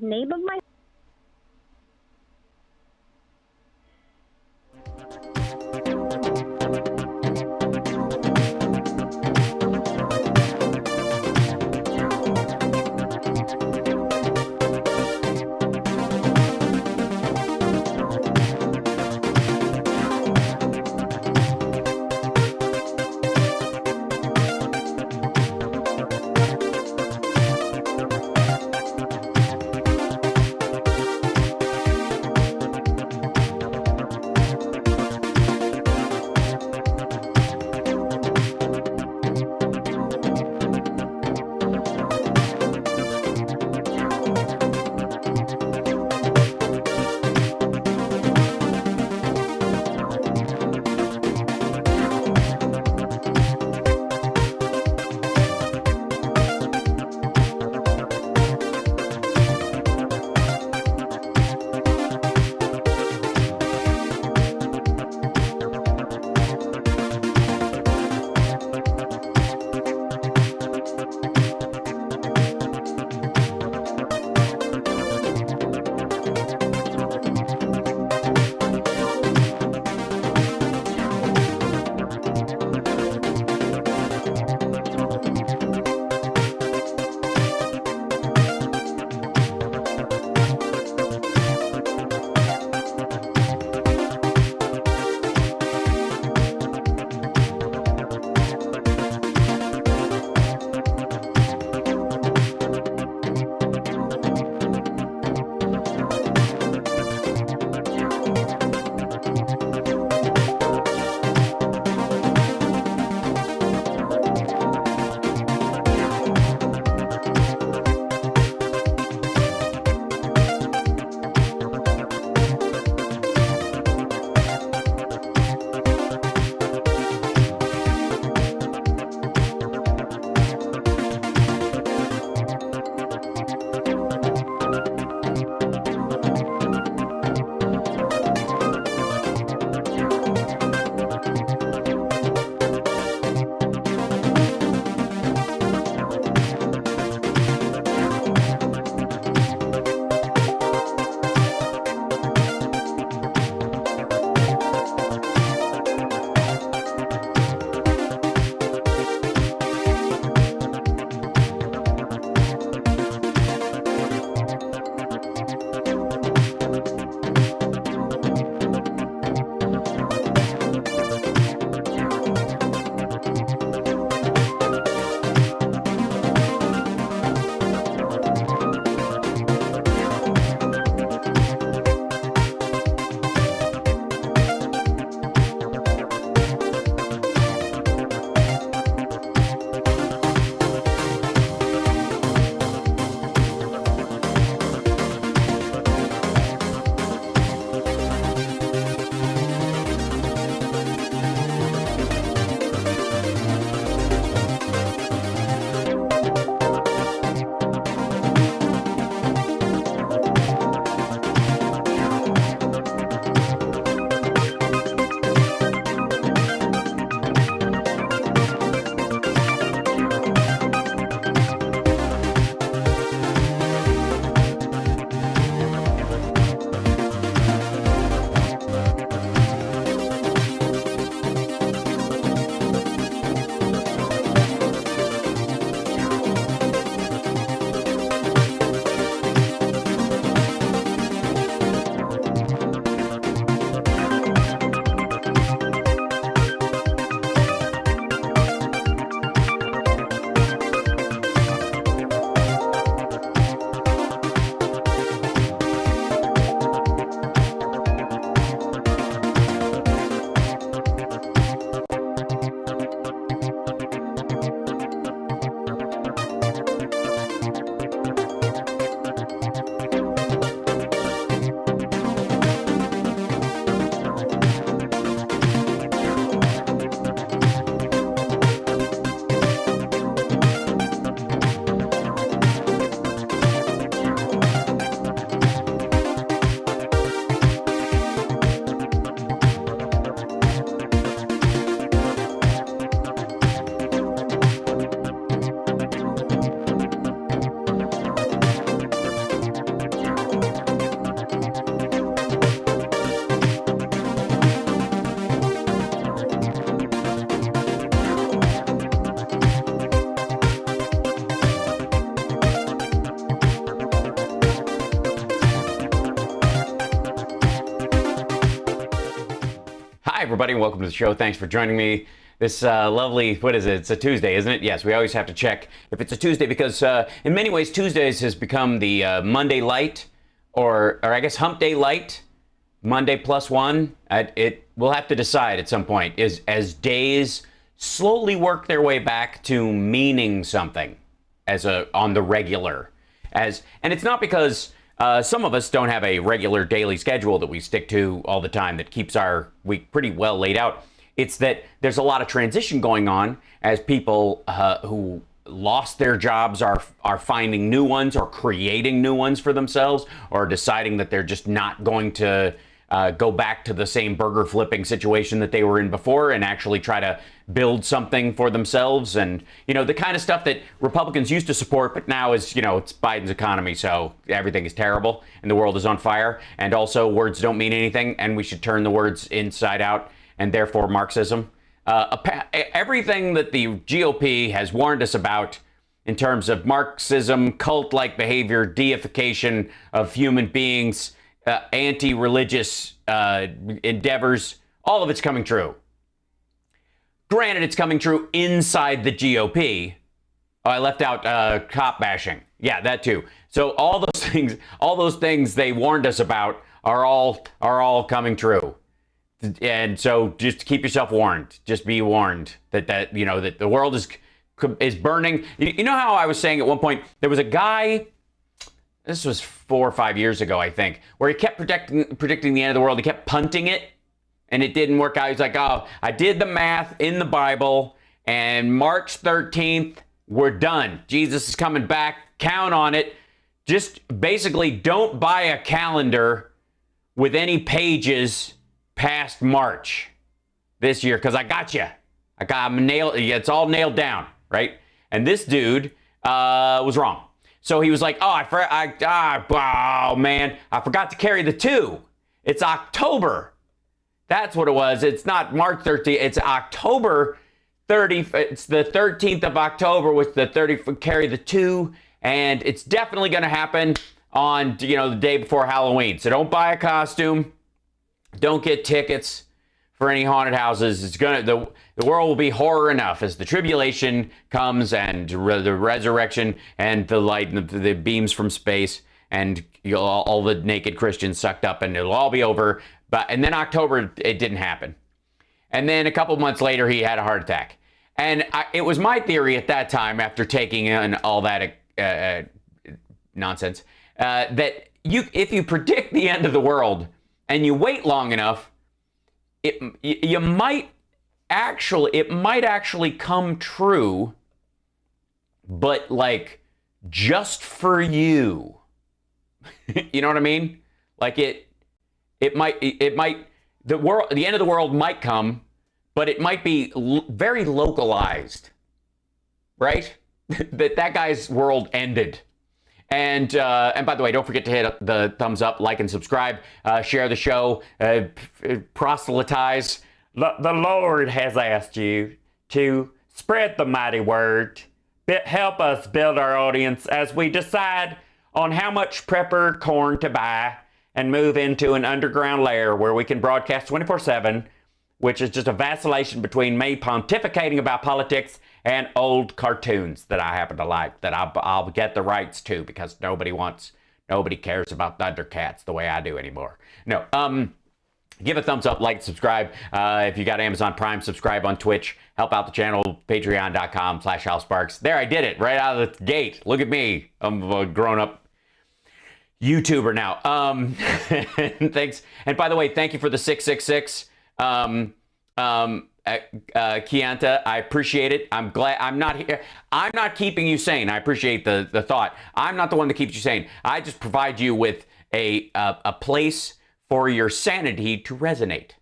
name of my everybody, and welcome to the show. Thanks for joining me. This lovely, what is it? It's a Tuesday, isn't it? Yes, we always have to check if it's a Tuesday because in many ways Tuesdays has become the Monday light, or I guess hump day light, Monday plus one. We'll have to decide at some point as days slowly work their way back to meaning something on the regular. And it's not because some of us don't have a regular daily schedule that we stick to all the time that keeps our week pretty well laid out. It's that there's a lot of transition going on as people who lost their jobs are finding new ones or creating new ones for themselves, or deciding that they're just not going to go back to the same burger flipping situation that they were in before and actually try to build something for themselves. And, the kind of stuff that Republicans used to support, but now is, it's Biden's economy, so everything is terrible and the world is on fire. And also words don't mean anything and we should turn the words inside out, and therefore Marxism. Everything that the GOP has warned us about in terms of Marxism, cult-like behavior, deification of human beings, anti-religious endeavors, all of it's coming true. Granted, it's coming true inside the GOP. Oh, I left out cop bashing. Yeah, that too. So all those things they warned us about are all coming true. And so just keep yourself warned. Just be warned that that the world is burning. You know how I was saying at one point there was a guy. This was 4 or 5 years ago, I think, where he kept predicting the end of the world. He kept punting it, and it didn't work out. He's like, oh, I did the math in the Bible, and March 13th, we're done. Jesus is coming back. Count on it. Just basically don't buy a calendar with any pages past March this year, because I got you. It's all nailed down, right? And this dude was wrong. So he was like, oh man, I forgot to carry the 2. It's October. That's what it was. It's not March 13th. It's October 30. It's the 13th of October, which the 30th carry the 2. And it's definitely going to happen on, the day before Halloween. So don't buy a costume. Don't get tickets for any haunted houses. The world will be horror enough as the tribulation comes and the resurrection and the light and the beams from space and all the naked Christians sucked up, and it'll all be over. And then October, it didn't happen. And then a couple months later, he had a heart attack. And it was my theory at that time, after taking in all that nonsense, that if you predict the end of the world and you wait long enough, it might actually come true, but like just for you. You know what I mean? Like it might the end of the world might come, but it might be very localized, right? that guy's world ended. And by the way, don't forget to hit the thumbs up, like, and subscribe. Share the show. Proselytize. The Lord has asked you to spread the mighty word. Help us build our audience as we decide on how much prepper corn to buy and move into an underground lair where we can broadcast 24/7, which is just a vacillation between me pontificating about politics and old cartoons that I happen to like, that I'll get the rights to because nobody cares about Thundercats the way I do anymore. No, give a thumbs up, like, subscribe. If you got Amazon Prime, subscribe on Twitch. Help out the channel, patreon.com/HalSparks. There, I did it right out of the gate. Look at me. I'm a grown-up YouTuber now. Thanks. And by the way, thank you for the 666. Kianta, I appreciate it. I'm glad I'm not here. I'm not keeping you sane. I appreciate the thought. I'm not the one that keeps you sane. I just provide you with a place for your sanity to resonate.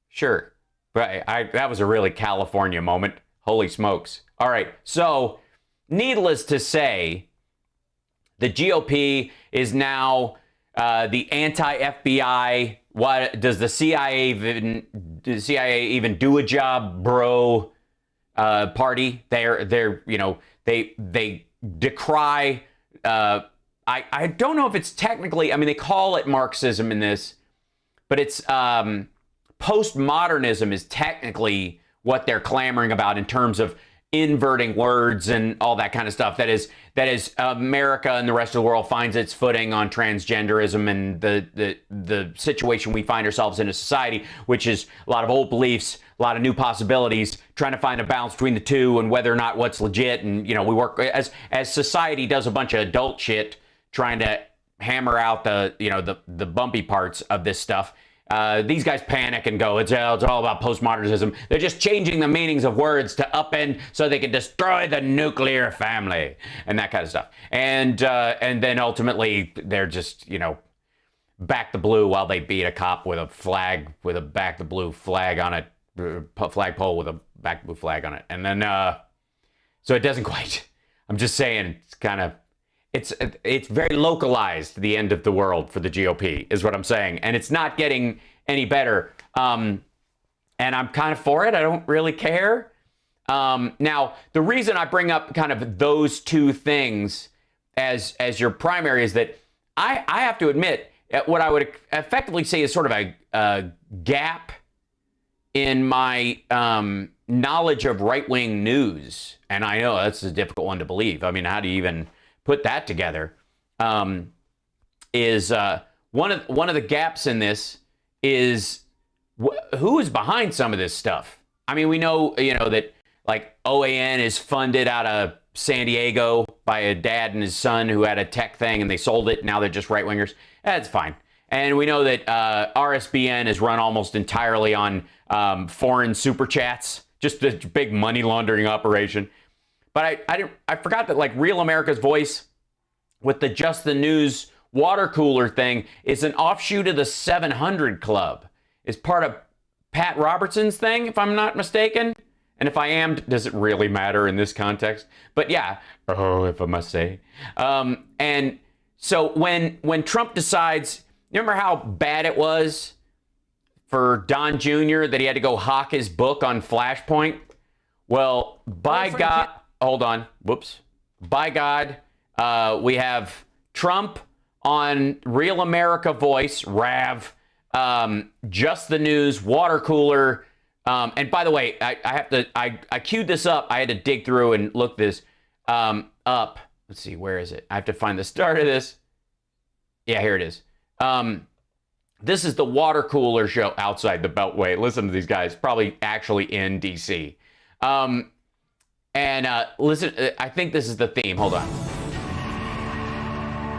Sure. But that was a really California moment. Holy smokes. All right. So, needless to say, the GOP is now the anti-FBI. What does the CIA even do a job, bro? Party. They decry. I don't know if it's technically. I mean, they call it Marxism in this, but it's postmodernism is technically what they're clamoring about in terms of inverting words and all that kind of stuff. That is America and the rest of the world finds its footing on transgenderism and the situation we find ourselves in a society, which is a lot of old beliefs, a lot of new possibilities, trying to find a balance between the two and whether or not what's legit. And, you know, we work as society does a bunch of adult shit trying to hammer out the bumpy parts of this stuff. These guys panic and go, it's all about postmodernism. They're just changing the meanings of words to upend so they can destroy the nuclear family and that kind of stuff. And then ultimately they're just, you know, back the blue while they beat a cop with a flag, with a back the blue flag on it, flagpole with a back the blue flag on it. And then, so it doesn't quite, I'm just saying, it's kind of, it's very localized, the end of the world for the GOP, is what I'm saying. And it's not getting any better. And I'm kind of for it. I don't really care. Now, the reason I bring up kind of those two things as your primary is that I have to admit, what I would effectively say is sort of a gap in my knowledge of right-wing news. And I know that's a difficult one to believe. I mean, how do you even put that together? Is one of the gaps in this is who is behind some of this stuff. I mean, we know, you know, that like OAN is funded out of San Diego by a dad and his son who had a tech thing and they sold it. Now they're just right wingers. That's fine. And we know that RSBN is run almost entirely on foreign super chats, just a big money laundering operation. But I forgot that like Real America's Voice with the Just the News water cooler thing is an offshoot of the 700 Club. It's part of Pat Robertson's thing, if I'm not mistaken. And if I am, does it really matter in this context? But yeah, if I must say. And so when Trump decides, remember how bad it was for Don Jr. that he had to go hawk his book on Flashpoint? Well, by God, hold on, whoops. By God, we have Trump on Real America Voice, RAV, Just the News, water cooler. And by the way, I queued this up. I had to dig through and look this up. Let's see, where is it? I have to find the start of this. Yeah, here it is. This is the water cooler show outside the Beltway. Listen to these guys, probably actually in DC. Listen, I think this is the theme. Hold on.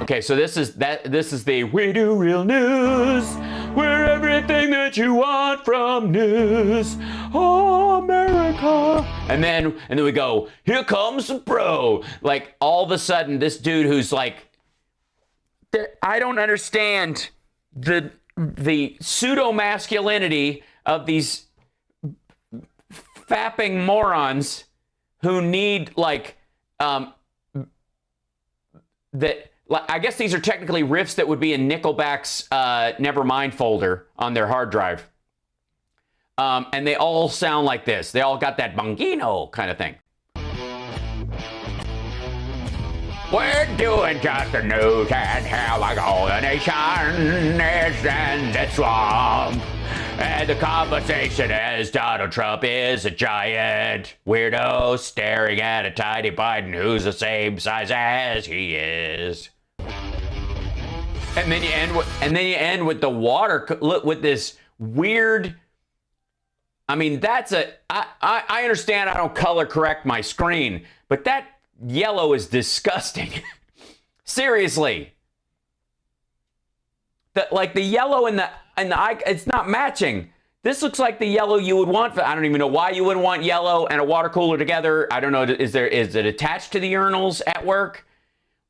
Okay, so this is the We Do Real News. We're everything that you want from news. Oh, America. And then we go, here comes the pro. Like all of a sudden, this dude who's like, I don't understand the pseudo masculinity of these fapping morons who need like that. I guess these are technically riffs that would be in Nickelback's Nevermind folder on their hard drive. And they all sound like this. They all got that bongino kind of thing. We're doing just the news and how like all the nation is in the swamp. And the conversation is Donald Trump is a giant weirdo staring at a tiny Biden who's the same size as he is. And then you end with the water with this weird. I mean, that's I understand I don't color correct my screen, but that yellow is disgusting. Seriously. The yellow and the it's not matching. This looks like the yellow you would want. I don't even know why you wouldn't want yellow and a water cooler together. I don't know. Is it attached to the urinals at work?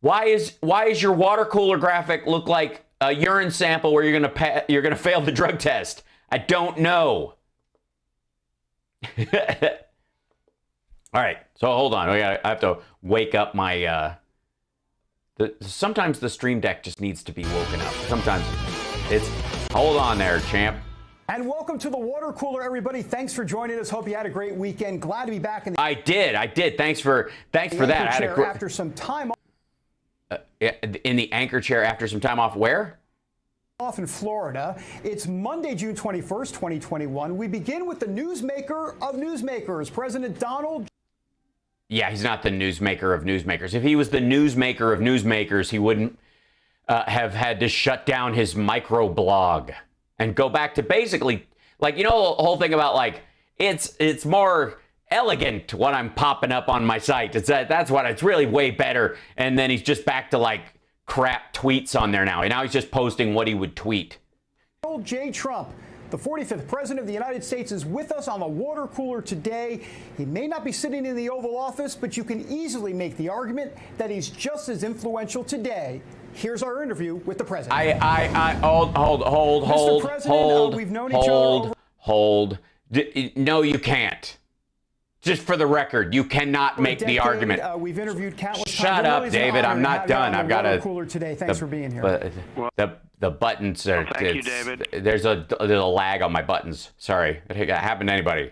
Why is your water cooler graphic look like a urine sample where you're gonna fail the drug test? I don't know. All right, so hold on. I have to wake up my. Sometimes the Stream Deck just needs to be woken up. Sometimes it's. Hold on there, champ. And welcome to the water cooler, everybody. Thanks for joining us. Hope you had a great weekend. Glad to be back in the. I did. Thanks for that. I had a after some time. In the anchor chair after some time off. Where? Off in Florida. It's Monday, June 21st, 2021. We begin with the newsmaker of newsmakers, President Donald. Yeah, he's not the newsmaker of newsmakers. If he was the newsmaker of newsmakers, he wouldn't have had to shut down his microblog and go back to basically, like, you know, the whole thing about, like, it's more elegant when I'm popping up on my site. That's what it's really way better. And then he's just back to, like, crap tweets on there now. And now he's just posting what he would tweet. Donald J. Trump, the 45th president of the United States, is with us on the water cooler today. He may not be sitting in the Oval Office, but you can easily make the argument that he's just as influential today. Here's our interview with the president. Hold. No, you can't. Just for the record, you cannot make the argument. We've interviewed countless times. Shut up, David. I'm not done. I've got cooler today. Thanks for being here. The buttons are. Thank you, David. There's a lag on my buttons. Sorry, it happened to anybody.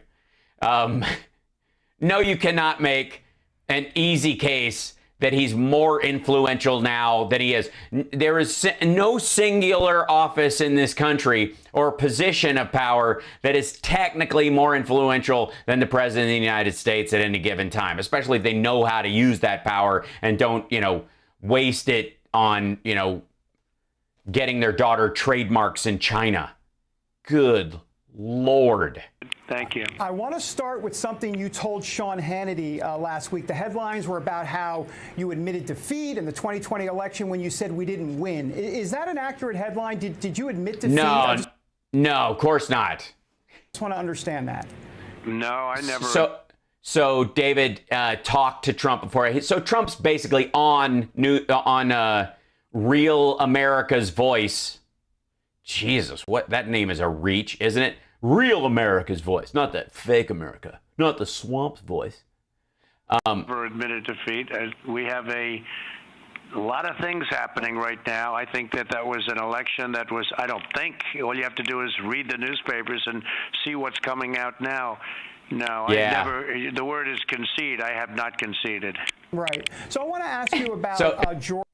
No, you cannot make an easy case that he's more influential now than he is. There is no singular office in this country or position of power that is technically more influential than the president of the United States at any given time, especially if they know how to use that power and don't, waste it on, getting their daughter trademarks in China. Good Lord. Thank you. I want to start with something you told Sean Hannity last week. The headlines were about how you admitted defeat in the 2020 election when you said we didn't win. Is that an accurate headline? Did you admit defeat? No, of course not. I just want to understand that. No, I never. So David talked to Trump before. So Trump's basically on Real America's Voice. Jesus, that name is a reach, isn't it? Real America's Voice, not that fake America, not the swamp's voice. Never admitted defeat. We have a lot of things happening right now. I think that was an election that was, I don't think, all you have to do is read the newspapers and see what's coming out now. No, yeah. I never, the word is concede. I have not conceded. Right. So I want to ask you about George.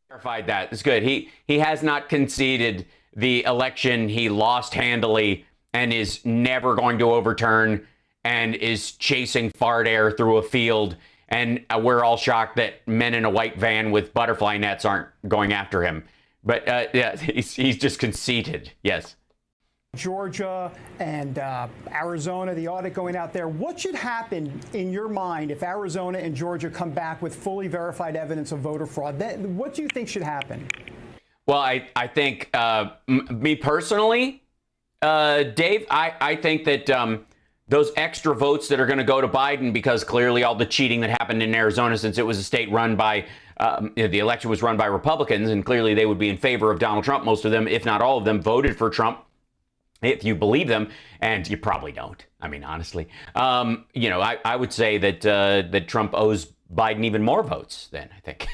Clarified that. It's good. He has not conceded the election. He lost handily and is never going to overturn and is chasing fart air through a field. And we're all shocked that men in a white van with butterfly nets aren't going after him. But yeah, he's just conceded. Yes. Georgia and Arizona, the audit going out there. What should happen in your mind if Arizona and Georgia come back with fully verified evidence of voter fraud? What do you think should happen? Well, I think, me personally, Dave, I think that those extra votes that are going to go to Biden, because clearly all the cheating that happened in Arizona, since it was a state run by, the election was run by Republicans, and clearly they would be in favor of Donald Trump. Most of them, if not all of them, voted for Trump, if you believe them, and you probably don't. I mean, honestly, I would say that Trump owes Biden even more votes then, I think.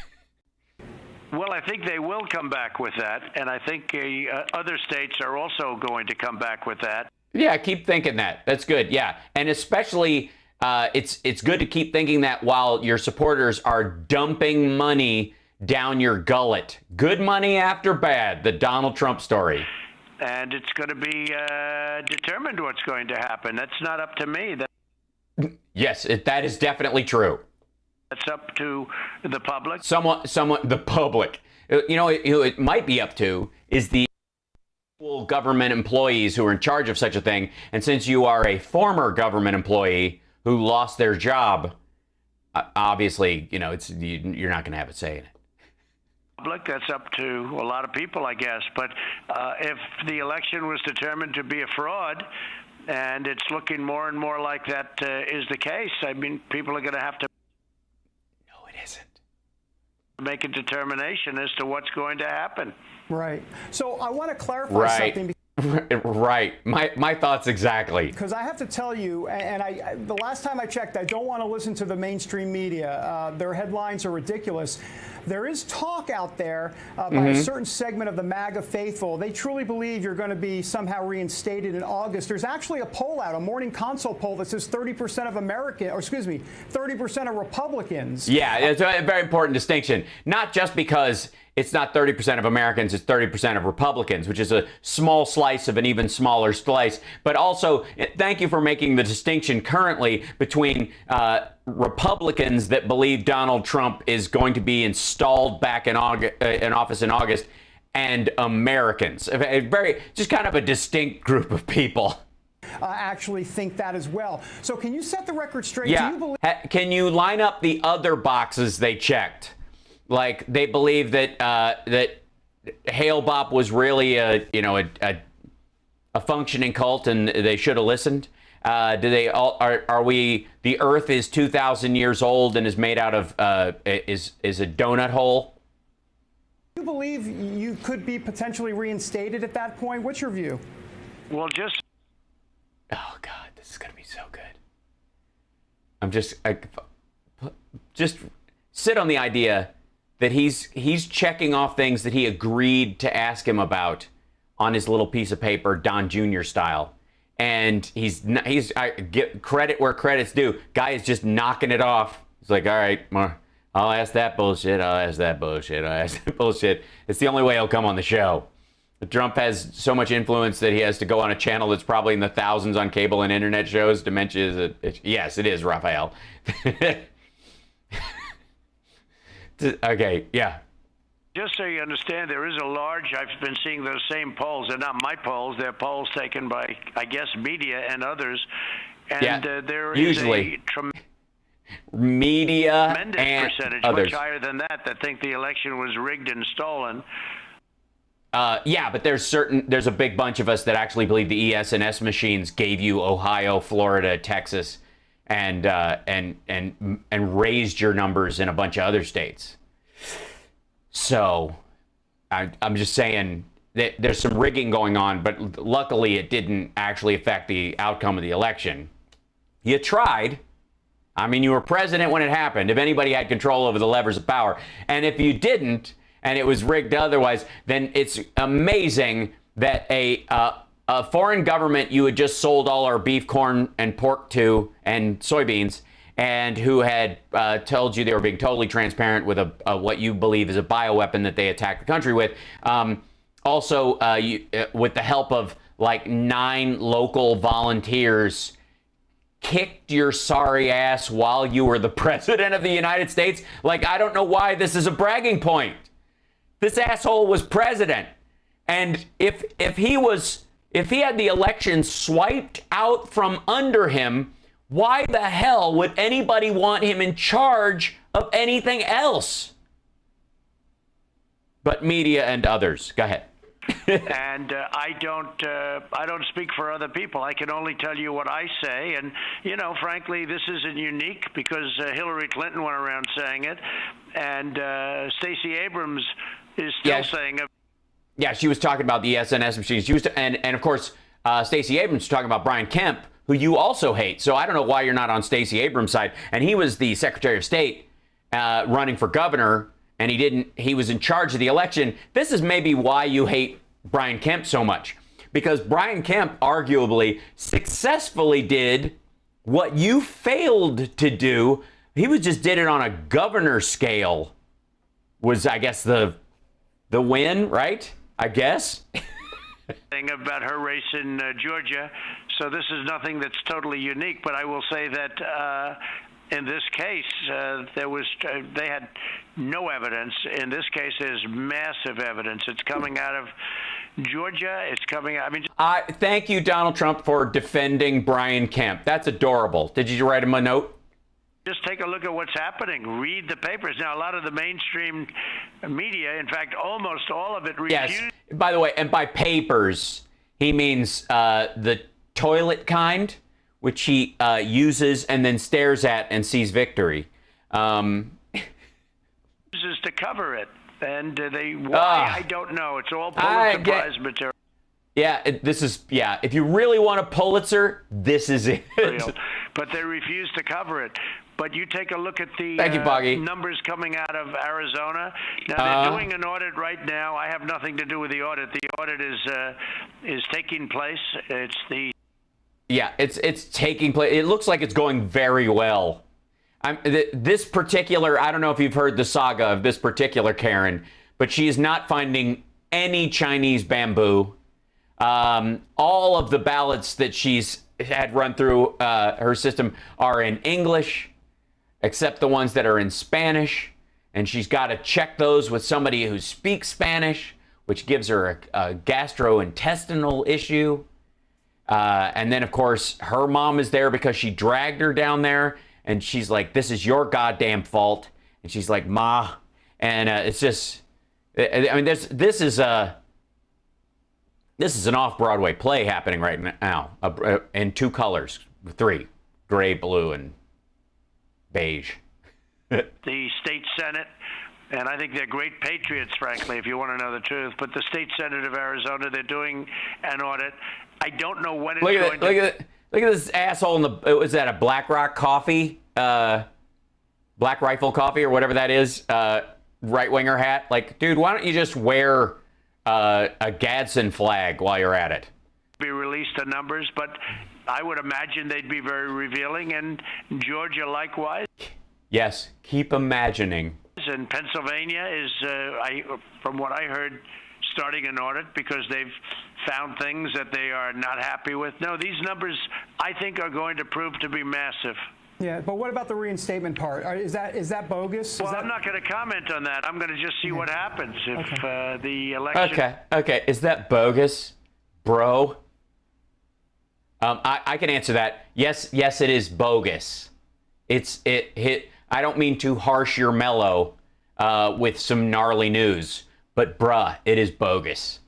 Well, I think they will come back with that, and I think other states are also going to come back with that. Yeah, keep thinking that. That's good. Yeah, and especially it's good to keep thinking that while your supporters are dumping money down your gullet. Good money after bad, the Donald Trump story. And it's going to be determined what's going to happen. That's not up to me. Yes, that is definitely true. That's up to the public. Someone, the public. Who it might be up to is the government employees who are in charge of such a thing. And since you are a former government employee who lost their job, obviously, you're not going to have a say in it. Public, that's up to a lot of people, I guess. But if the election was determined to be a fraud, and it's looking more and more like that is the case, I mean, people are going to have to make a determination as to what's going to happen. Right. So I want to clarify something. Right. My thoughts exactly. Because I have to tell you, and the last time I checked, I don't want to listen to the mainstream media. Their headlines are ridiculous. There is talk out there by a certain segment of the MAGA faithful. They truly believe you're going to be somehow reinstated in August. There's actually a poll out, a Morning Consult poll that says 30% of 30% of Republicans. Yeah, it's a very important distinction. Not just because it's not 30% of Americans, it's 30% of Republicans, which is a small slice of an even smaller slice. But also, thank you for making the distinction currently between Republicans that believe Donald Trump is going to be installed back in office in August and Americans. Just kind of a distinct group of people. Actually think that as well. So can you set the record straight? Yeah. Do you believe Can you line up the other boxes they checked? Like they believe that that Hale Bop was really a functioning cult and they should have listened. Do they all are we? The Earth is 2,000 years old and is made out of is a donut hole. do you believe you could be potentially reinstated at that point? What's your view? Well, Oh God, this is gonna be so good. Just sit on the idea that he's checking off things that he agreed to ask him about on his little piece of paper, Don Jr. style, and I get credit where credit's due. Guy is just knocking it off. He's like, all right, I'll ask that bullshit. I'll ask that bullshit. I'll ask that bullshit. It's the only way he'll come on the show. Trump has so much influence that he has to go on a channel that's probably in the thousands on cable and internet shows. Dementia is yes, it is, Raphael. Okay, yeah. just so you understand, there is a large, I've been seeing those same polls. They're not my polls. They're polls taken by, I guess, media and others. And there is usually a media tremendous and percentage, others. much higher than that think the election was rigged and stolen. Yeah, but there's a big bunch of us that actually believe the ES&S machines gave you Ohio, Florida, Texas, and raised your numbers in a bunch of other states. So I'm just saying that there's some rigging going on, but luckily it didn't actually affect the outcome of the election. You tried. I mean, you were president when it happened. If anybody had control over the levers of power, and if you didn't, and it was rigged otherwise, then it's amazing that a foreign government you had just sold all our beef, corn, and pork to, and soybeans, and who had told you they were being totally transparent with what you believe is a bioweapon that they attacked the country with. Also, with the help of like 9 local volunteers, kicked your sorry ass while you were the president of the United States. Like, I don't know why this is a bragging point. This asshole was president, and if he had the election swiped out from under him, why the hell would anybody want him in charge of anything else? But media and others. Go ahead. And I don't speak for other people. I can only tell you what I say. And, frankly, this isn't unique because Hillary Clinton went around saying it. And Stacey Abrams is still saying it. Yeah, she was talking about the SNS machines. And of course, Stacey Abrams was talking about Brian Kemp, who you also hate. So I don't know why you're not on Stacey Abrams' side. And he was the Secretary of State running for governor. And he was in charge of the election. This is maybe why you hate Brian Kemp so much. Because Brian Kemp arguably successfully did what you failed to do. He just did it on a governor scale. Was, I guess, the win, right? I guess. Thing about her race in Georgia. So this is nothing that's totally unique. But I will say that in this case, they had no evidence. In this case, there's massive evidence. It's coming out of Georgia. It's coming out. Thank you, Donald Trump, for defending Brian Kemp. That's adorable. Did you write him a note? Just take a look at what's happening. Read the papers. Now, a lot of the mainstream media, in fact, almost all of it refused. Yes. By the way, and by papers, he means the toilet kind, which he uses and then stares at and sees victory. Uses to cover it. And why? I don't know. It's all Pulitzer Prize material. Yeah, if you really want a Pulitzer, this is it. But they refuse to cover it. But you take a look at the Thank you, Boggy. numbers coming out of Arizona. Now, they're doing an audit right now. I have nothing to do with the audit. The audit is taking place. It's the... Yeah, it's taking place. It looks like it's going very well. This particular, I don't know if you've heard the saga of this particular Karen, but she is not finding any Chinese bamboo. All of the ballots that she's had run through her system are in English, except the ones that are in Spanish. And she's got to check those with somebody who speaks Spanish, which gives her a gastrointestinal issue. And then, of course, her mom is there because she dragged her down there. And she's like, this is your goddamn fault. And she's like, Ma. And it's just, I mean, this is an off-Broadway play happening right now in two colors, three, gray, blue, and beige. The state Senate, and I think they're great patriots, frankly, if you want to know the truth. But the state Senate of Arizona, they're doing an audit. I don't know when it's going to... Look at this asshole in the... Was that a Black Rock Coffee? Black Rifle Coffee or whatever that is? Right-winger hat? Like, dude, why don't you just wear a Gadsden flag while you're at it? Be released the numbers, but I would imagine they'd be very revealing, and Georgia likewise. Yes, keep imagining. And Pennsylvania is, from what I heard, starting an audit because they've found things that they are not happy with. No, these numbers, I think, are going to prove to be massive. Yeah, but what about the reinstatement part? Is that bogus? Well, I'm not going to comment on that. I'm going to just see what happens if the election... Okay. Is that bogus, bro? I can answer that. Yes, it is bogus. I don't mean to harsh your mellow with some gnarly news, but bruh, it is bogus.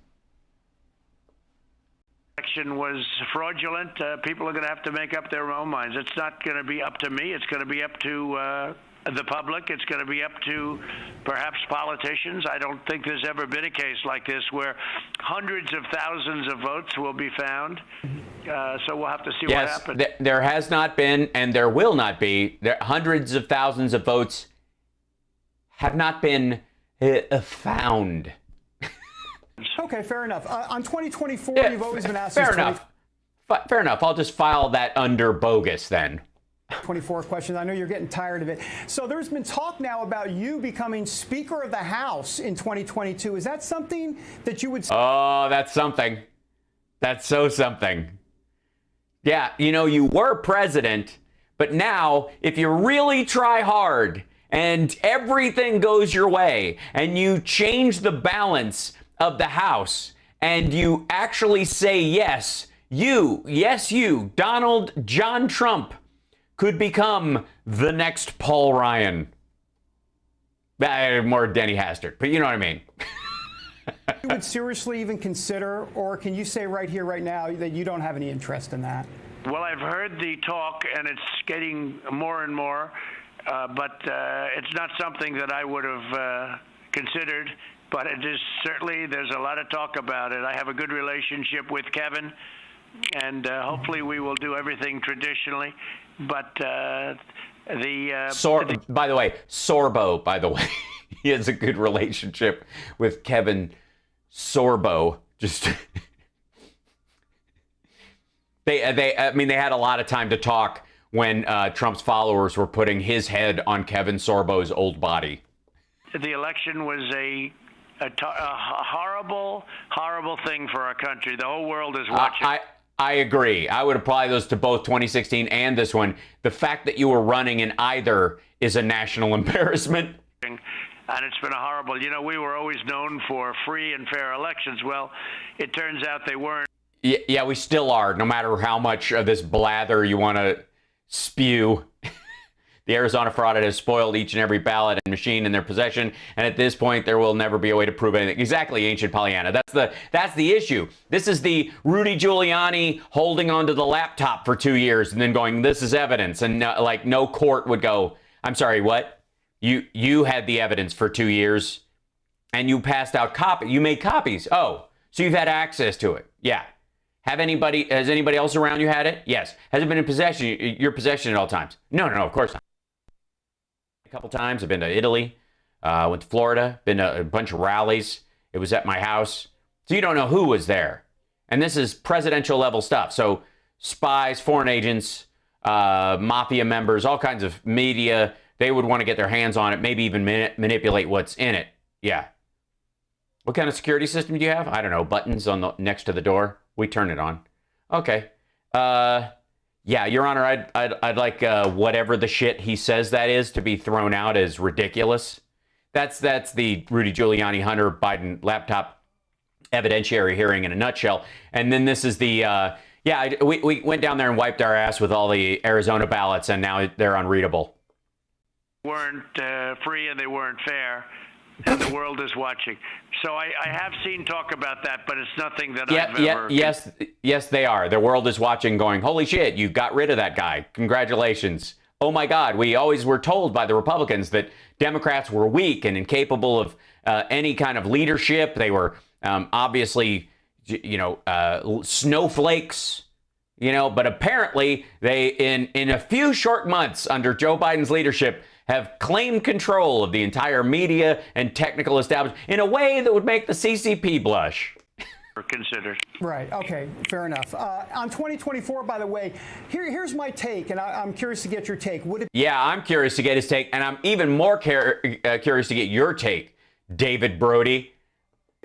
Election was fraudulent. People are going to have to make up their own minds. It's not going to be up to me. It's going to be up to the public. It's going to be up to perhaps politicians. I don't think there's ever been a case like this where hundreds of thousands of votes will be found. So we'll have to see what happens. There has not been, and there will not be. Hundreds of thousands of votes have not been found. Okay, fair enough. On 2024, you've always been asked... Fair enough. Fair enough. I'll just file that under bogus then. 24 questions. I know you're getting tired of it. So there's been talk now about you becoming Speaker of the House in 2022. Is that something that you would... Oh, that's something. That's so something. Yeah, you were president, but now if you really try hard and everything goes your way and you change the balance of the House and you actually say yes, you, Donald John Trump, could become the next Paul Ryan. More Denny Hastert, but you know what I mean. You would seriously even consider, or can you say right here, right now, that you don't have any interest in that? Well, I've heard the talk, and it's getting more and more, but it's not something that I would have considered. But it is certainly, there's a lot of talk about it. I have a good relationship with Kevin, and hopefully we will do everything traditionally. But by the way, Sorbo, by the way, he has a good relationship with Kevin Sorbo. Just they had a lot of time to talk when Trump's followers were putting his head on Kevin Sorbo's old body. The election was a horrible, horrible thing for our country. The whole world is watching. I agree. I would apply those to both 2016 and this one. The fact that you were running in either is a national embarrassment. And it's been a horrible, we were always known for free and fair elections. Well, it turns out they weren't. Yeah, we still are, no matter how much of this blather you want to spew. The Arizona fraud has spoiled each and every ballot and machine in their possession, and at this point, there will never be a way to prove anything. Exactly, ancient Pollyanna. That's the issue. This is the Rudy Giuliani holding onto the laptop for 2 years and then going, "This is evidence," and no court would go, "I'm sorry, what? You had the evidence for 2 years, and you passed out you made copies. Oh, so you've had access to it? Yeah. Has anybody else around you had it? Yes. Has it been in your possession at all times? No, of course not. a couple times. I've been to Italy, went to Florida, been to a bunch of rallies. It was at my house. So you don't know who was there. And this is presidential level stuff. So spies, foreign agents, mafia members, all kinds of media, they would want to get their hands on it, maybe even manipulate what's in it. Yeah. What kind of security system do you have? I don't know. Buttons on the next to the door. We turn it on. Okay. Yeah, Your Honor, I'd like whatever the shit he says that is to be thrown out as ridiculous. That's the Rudy Giuliani Hunter Biden laptop evidentiary hearing in a nutshell. And then this is the we went down there and wiped our ass with all the Arizona ballots, and now they're unreadable. Weren't free and they weren't fair, and the world is watching. So I have seen talk about that, but it's nothing that I've ever... Yes, they are. The world is watching going, holy shit, you got rid of that guy. Congratulations. Oh my God, we always were told by the Republicans that Democrats were weak and incapable of any kind of leadership. They were obviously, snowflakes, but apparently they, in a few short months under Joe Biden's leadership, have claimed control of the entire media and technical establishment in a way that would make the CCP blush. Considered. Right. Okay. Fair enough. On 2024, by the way, here's my take, and I'm curious to get your take. Yeah, I'm curious to get his take, and I'm even more curious to get your take, David Brody.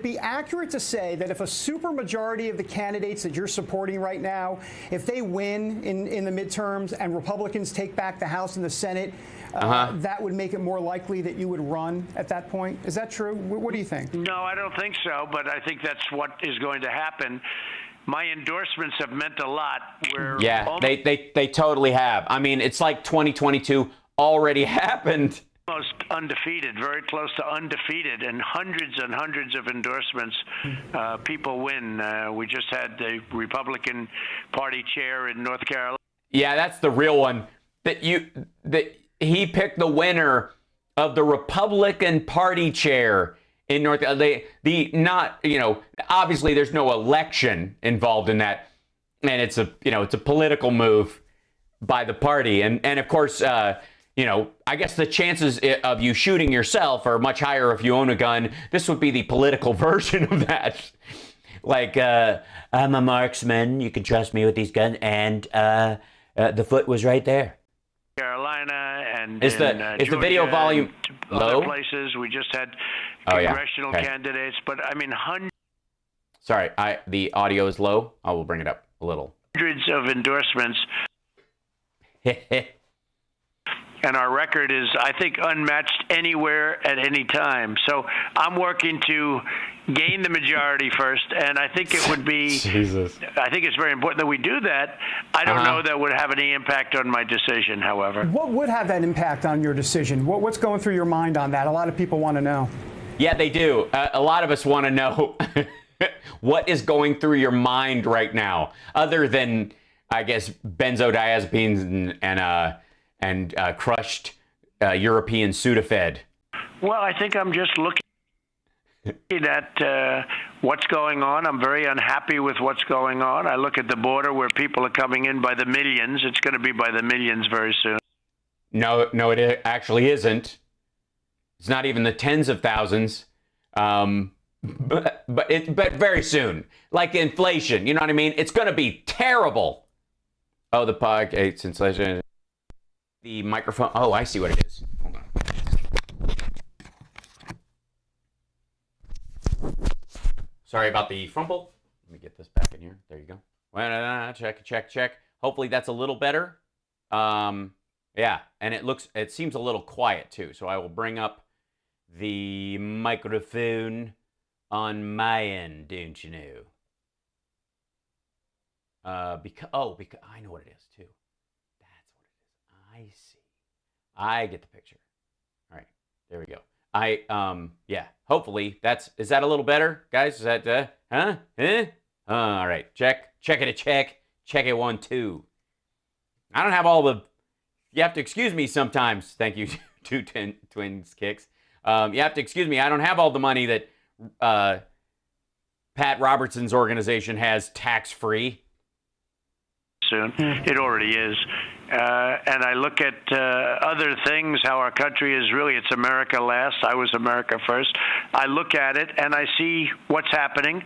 Be accurate to say that if a supermajority of the candidates that you're supporting right now, if they win in the midterms and Republicans take back the House and the Senate, that would make it more likely that you would run at that point? Is that true? What do you think? No, I don't think so, but I think that's what is going to happen. My endorsements have meant a lot. They totally have. I mean, it's like 2022 already happened. Almost undefeated, very close to undefeated, and hundreds of endorsements. People win. We just had the Republican Party chair in North Carolina. Yeah, that's the real one. That he picked the winner of the Republican Party chair in North Carolina. Obviously there's no election involved in that, and it's a political move by the party, and of course. I guess the chances of you shooting yourself are much higher if you own a gun. This would be the political version of that. Like, I'm a marksman. You can trust me with these guns. And the foot was right there. Carolina and is the video volume low? Other places. We just had congressional candidates. But, I mean, Sorry, the audio is low. I will bring it up a little. Hundreds of endorsements. And our record is, I think, unmatched anywhere at any time. So I'm working to gain the majority first, and I think it would be. Jesus. I think it's very important that we do that. I don't know that would have any impact on my decision, however. What would have that impact on your decision? What's going through your mind on that? A lot of people want to know. Yeah, they do. A lot of us want to know what is going through your mind right now, other than, I guess, benzodiazepines and crushed European Sudafed. Well, I think I'm just looking at what's going on. I'm very unhappy with what's going on. I look at the border where people are coming in by the millions. It's going to be by the millions very soon. No, it actually isn't. It's not even the tens of thousands, but very soon. Like inflation, you know what I mean? It's going to be terrible. Oh, the podcast inflation. The microphone. Oh, I see what it is. Hold on. Sorry about the frumple. Let me get this back in here. There you go. Check. Hopefully that's a little better. Yeah, and it seems a little quiet too. So I will bring up the microphone on my end, don't you know? Because I know what it is too. I see. I get the picture. All right, there we go. Hopefully is that a little better, guys? Is that, all right, check it 1, 2. I don't have all the, you have to excuse me sometimes. Thank you, Two Twins Kicks. You have to excuse me. I don't have all the money that Pat Robertson's organization has tax-free. soon. It already is. And I look at other things, how our country is really, it's America last. I was America first. I look at it and I see what's happening,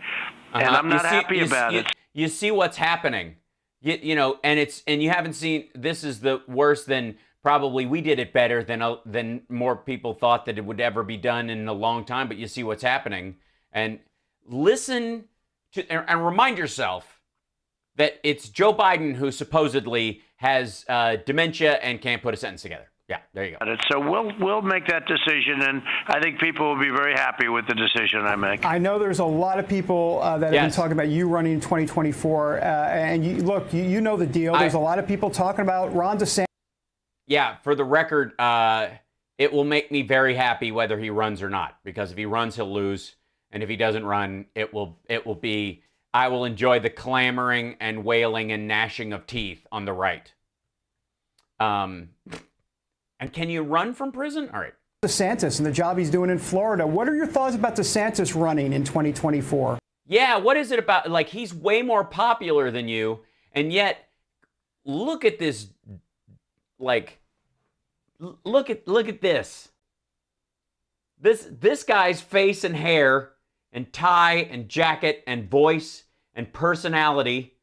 and I'm not happy about it. You see what's happening, you know, and you haven't seen, this is the worse than probably we did it better than more people thought that it would ever be done in a long time, but you see what's happening. And listen to, and remind yourself that it's Joe Biden who supposedly has dementia and can't put a sentence together. Yeah, there you go. So we'll make that decision, and I think people will be very happy with the decision I make. I know there's a lot of people that have been talking about you running in 2024, and you know the deal. There's a lot of people talking about Ron DeSantis. Yeah, for the record, it will make me very happy whether he runs or not, because if he runs, he'll lose, and if he doesn't run, it will be. I will enjoy the clamoring and wailing and gnashing of teeth on the right. And can you run from prison? All right. DeSantis and the job he's doing in Florida. What are your thoughts about DeSantis running in 2024? Yeah, what is it about? Like, he's way more popular than you, and yet look at this. Like, look at this. This guy's face and hair and tie and jacket and voice and personality,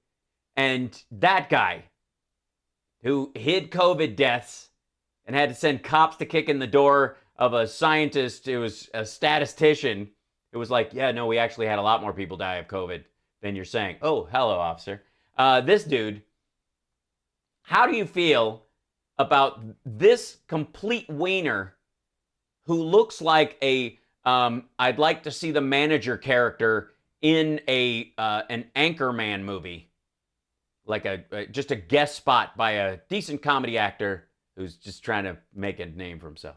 and that guy who hid COVID deaths and had to send cops to kick in the door of a scientist who was a statistician who was like, yeah, no, we actually had a lot more people die of COVID than you're saying. Oh, hello, officer. This dude, how do you feel about this complete wiener who looks like a, I'd like to see the manager character in an Anchorman movie, like just a guest spot by a decent comedy actor who's just trying to make a name for himself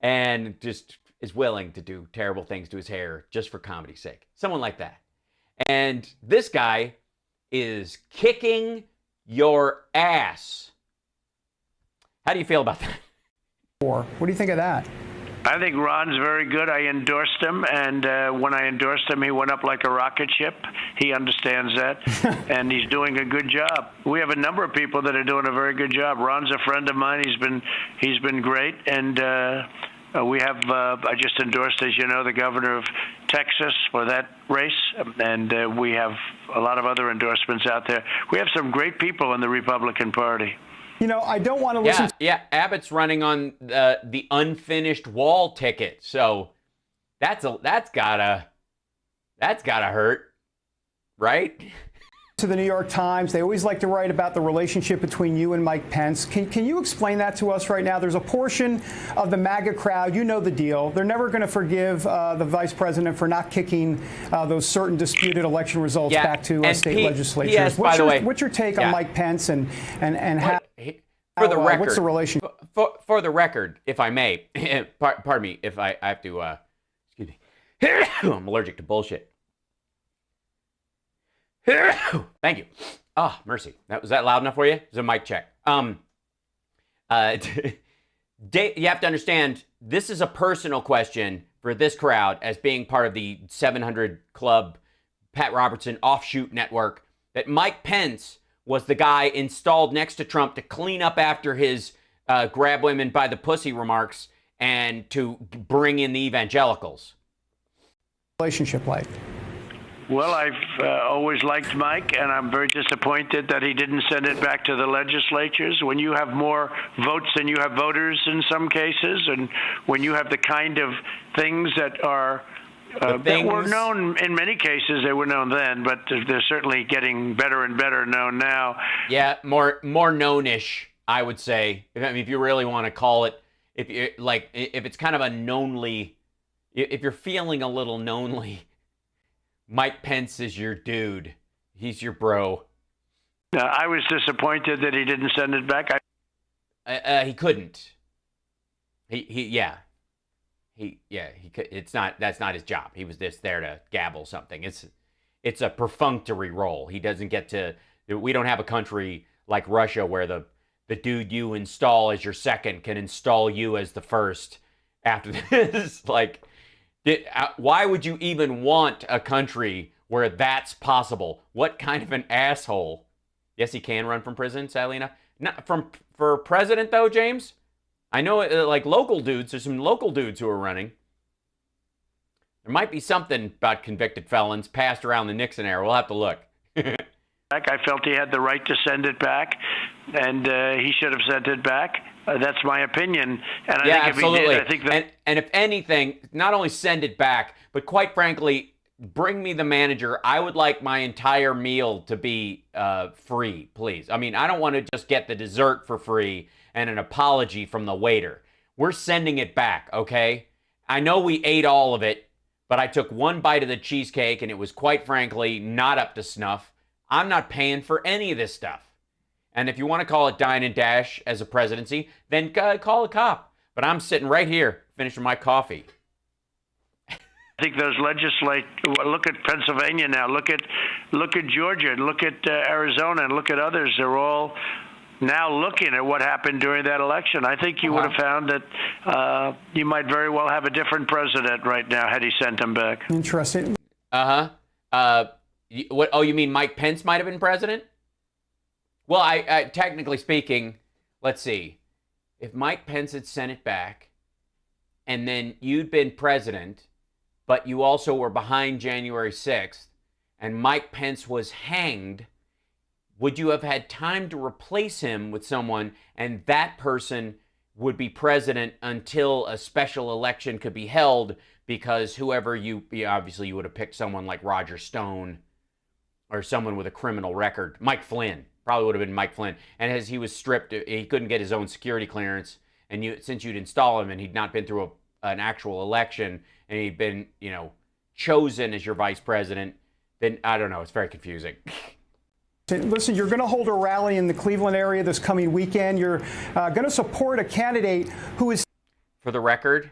and just is willing to do terrible things to his hair just for comedy's sake. Someone like that. And this guy is kicking your ass. How do you feel about that? What do you think of that? I think Ron's very good. I endorsed him, and when I endorsed him, he went up like a rocket ship. He understands that, and he's doing a good job. We have a number of people that are doing a very good job. Ron's a friend of mine. He's been great, and we have. I just endorsed, as you know, the governor of Texas for that race, and we have a lot of other endorsements out there. We have some great people in the Republican Party. You know, I don't want to listen. Yeah, Abbott's running on the unfinished wall ticket, so that's gotta hurt, right? To the New York Times, they always like to write about the relationship between you and Mike Pence. Can you explain that to us right now? There's a portion of the MAGA crowd, you know the deal. They're never going to forgive the vice president for not kicking those certain disputed election results back to state legislatures. Yes, by the way, what's your take on Mike Pence and how? For the record, what's the relationship? For the record, if I may, pardon me, if I have to, excuse me, I'm allergic to bullshit. Thank you. Oh, mercy. Was that loud enough for you? It was a mic check. You have to understand, this is a personal question for this crowd as being part of the 700 Club, Pat Robertson offshoot network, that Mike Pence was the guy installed next to Trump to clean up after his grab women by the pussy remarks and to bring in the evangelicals. Relationship like? Well, I've always liked Mike, and I'm very disappointed that he didn't send it back to the legislatures. When you have more votes than you have voters in some cases, and when you have the kind of things that are that were known in many cases, they were known then, but they're certainly getting better and better known now. Yeah, more known-ish, I would say. I mean, if you really want to call it, if it's kind of a knownly, if you're feeling a little knownly, Mike Pence is your dude. He's your bro. I was disappointed that he didn't send it back. He couldn't. He could. That's not his job. He was just there to gabble something. It's a perfunctory role. He doesn't get to. We don't have a country like Russia where the dude you install as your second can install you as the first after this. Like, why would you even want a country where that's possible? What kind of an asshole Yes, he can run from prison, sadly enough. Not for president, though, James. I know, like, local dudes. There's some local dudes who are running. There might be something about convicted felons passed around the Nixon era. We'll have to look. I felt he had the right to send it back, and he should have sent it back. That's my opinion. And I think absolutely. If he did, I think that. And if anything, not only send it back, but quite frankly, bring me the manager. I would like my entire meal to be free, please. I mean, I don't want to just get the dessert for free and an apology from the waiter. We're sending it back, okay? I know we ate all of it, but I took one bite of the cheesecake, and it was quite frankly not up to snuff. I'm not paying for any of this stuff. And if you want to call it dine and dash as a presidency, then call a cop. But I'm sitting right here finishing my coffee. I think those legislators, look at Pennsylvania now, look at Georgia, look at Arizona, and look at others. They're all now looking at what happened during that election. I think you would have found that you might very well have a different president right now had he sent him back. Interesting. What? Oh, you mean Mike Pence might have been president? Well, I technically speaking, let's see. If Mike Pence had sent it back, and then you'd been president, but you also were behind January 6th, and Mike Pence was hanged, would you have had time to replace him with someone, and that person would be president until a special election could be held, because whoever obviously you would have picked someone like Roger Stone or someone with a criminal record. Mike Flynn. Probably would have been Mike Flynn. And as he was stripped, he couldn't get his own security clearance. And since you'd install him and he'd not been through an actual election and he'd been, chosen as your vice president, then I don't know. It's very confusing. Listen, you're going to hold a rally in the Cleveland area this coming weekend. You're going to support a candidate who is... For the record,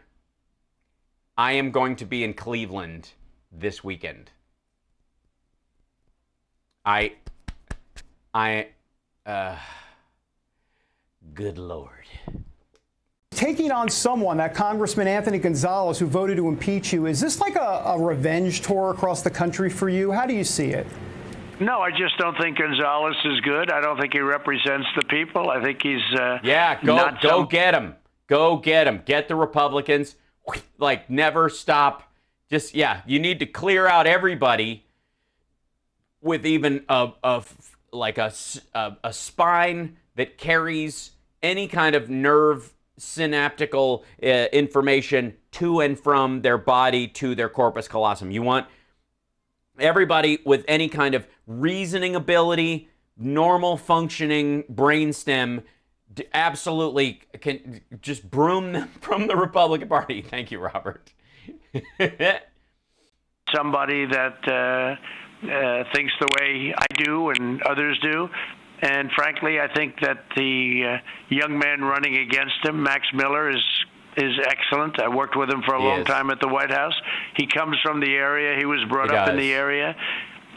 I am going to be in Cleveland this weekend. Good Lord. Taking on someone, that Congressman Anthony Gonzalez, who voted to impeach you. Is this like a revenge tour across the country for you? How do you see it? No, I just don't think Gonzalez is good. I don't think he represents the people. I think he's go get him. Go get him. Get the Republicans. Like, never stop. Just, you need to clear out everybody with even a spine that carries any kind of nerve synaptical information to and from their body to their corpus callosum. You want everybody with any kind of reasoning ability, normal functioning brainstem, absolutely can just broom them from the Republican Party. Thank you, Robert. Somebody that thinks the way I do and others do. And frankly, I think that the young man running against him, Max Miller, is excellent. I worked with him for a long time at the White House. He comes from the area. He was brought up in the area.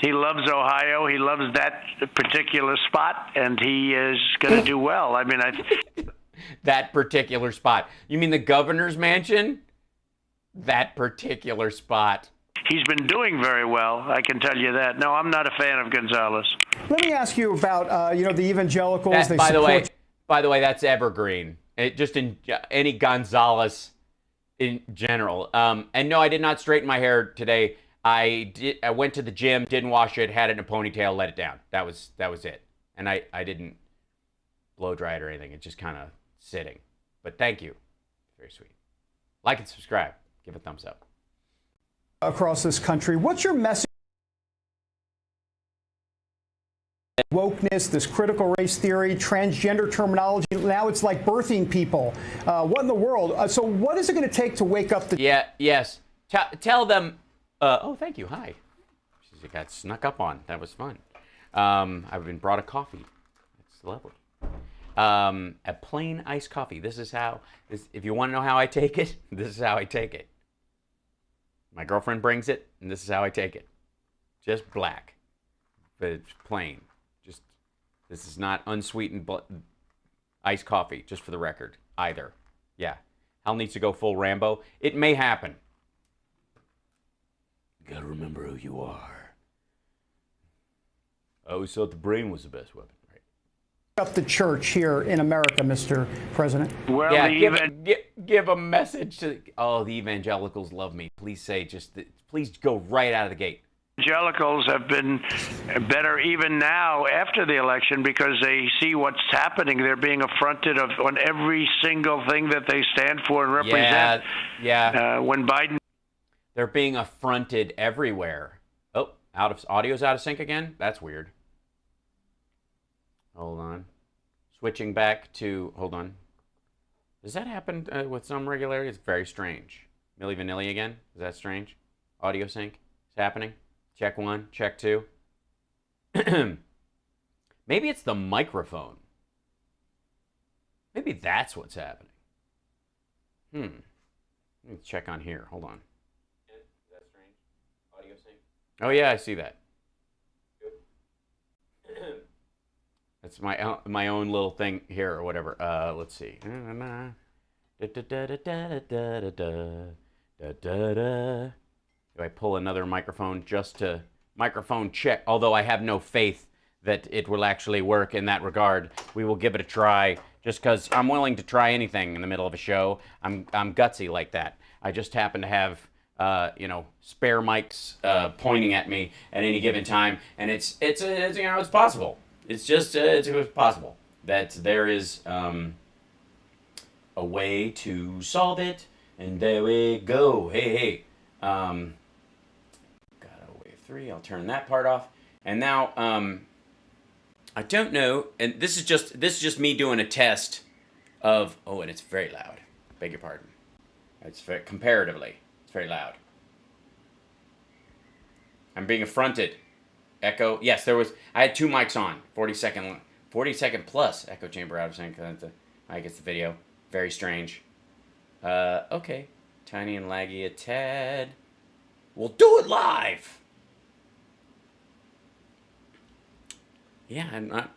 He loves Ohio. He loves that particular spot, and he is going to do well. I mean, that particular spot. You mean the governor's mansion? That particular spot. He's been doing very well, I can tell you that. No, I'm not a fan of Gonzalez. Let me ask you about, the evangelicals. By the way, that's evergreen. Just in any Gonzalez in general. And no, I did not straighten my hair today. I went to the gym, didn't wash it, had it in a ponytail, let it down. That was it. And I didn't blow dry it or anything. It's just kind of sitting. But thank you. Very sweet. Like and subscribe. Give a thumbs up. Across this country, what's your message? Wokeness, this critical race theory, transgender terminology. Now it's like birthing people. What in the world? So what is it going to take to wake up the... Yes. Tell them... oh, thank you. Hi. She got snuck up on. That was fun. I've been brought a coffee. It's lovely. A plain iced coffee. This is how... if you want to know how I take it, this is how I take it. My girlfriend brings it, and this is how I take it. Just black. But it's plain. This is not unsweetened iced coffee, just for the record, either. Yeah. Hal needs to go full Rambo. It may happen. You gotta remember who you are. I always thought the brain was the best weapon. up the church here in America, Mr. President? Well, yeah, give a message to. Oh, the evangelicals love me. Please say please go right out of the gate. Evangelicals have been better even now after the election because they see what's happening. They're being affronted on every single thing that they stand for and represent. Yeah. When Biden. They're being affronted everywhere. Oh, audio's out of sync again? That's weird. Hold on. Switching back to, hold on. Does that happen with some regularity? It's very strange. Milli Vanilli again? Is that strange? Audio sync? It's happening? Check 1, check 2. Maybe it's the microphone. Maybe that's what's happening. Let me check on here. Hold on. Is that strange? Audio sync? Oh yeah, I see that. That's my own little thing here or whatever. Let's see. Do I pull another microphone just to microphone check? Although I have no faith that it will actually work in that regard. We will give it a try just because I'm willing to try anything in the middle of a show. I'm gutsy like that. I just happen to have spare mics pointing at me at any given time, and it's possible. It's just it's possible that there is a way to solve it, and there we go. Hey. Got a wave 3. I'll turn that part off, and now I don't know, and this is just me doing a test of. Oh, and it's very loud. Beg your pardon. It's comparatively, it's very loud. I'm being affronted. Echo. Yes, I had 2 mics on. 40 second plus echo chamber out of sync. I guess the video. Very strange. Okay. Tiny and laggy a tad. We'll do it live. Yeah, I'm not.